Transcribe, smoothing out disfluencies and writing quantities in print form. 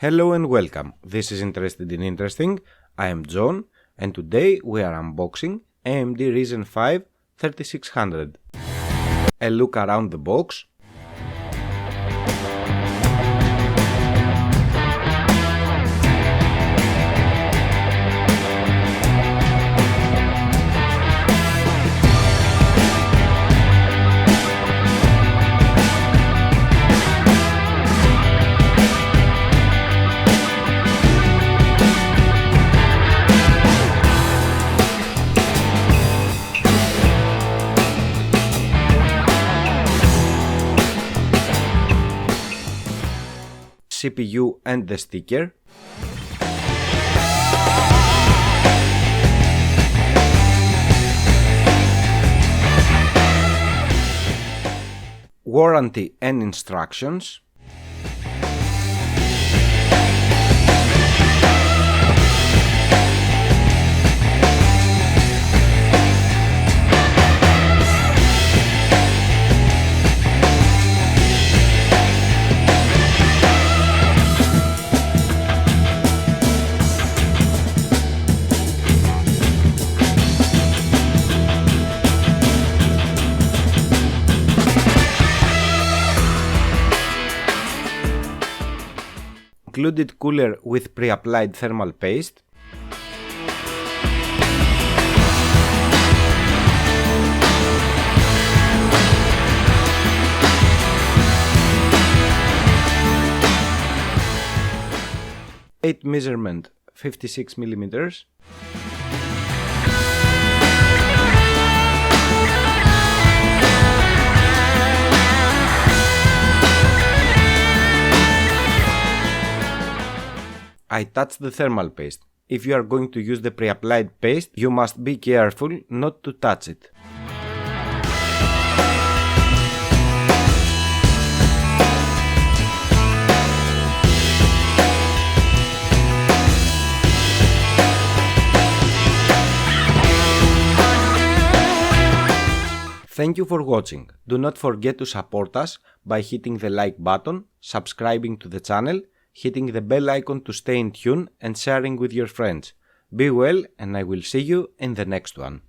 Hello and welcome. This is Intrested in Interesting. I am John and today we are unboxing Amd Ryzen 5 3600. A look around the box. CPU and the sticker. Warranty and instructions. Included cooler with pre-applied thermal paste. Weight measurement 56 millimeters. I touched the thermal paste. If you are going to use the pre-applied paste, you must be careful not to touch it. Thank you for watching. Do not forget to support us by hitting the like button, subscribing to the channel, hitting the bell icon to stay in tune and sharing with your friends. Be well and I will see you in the next one.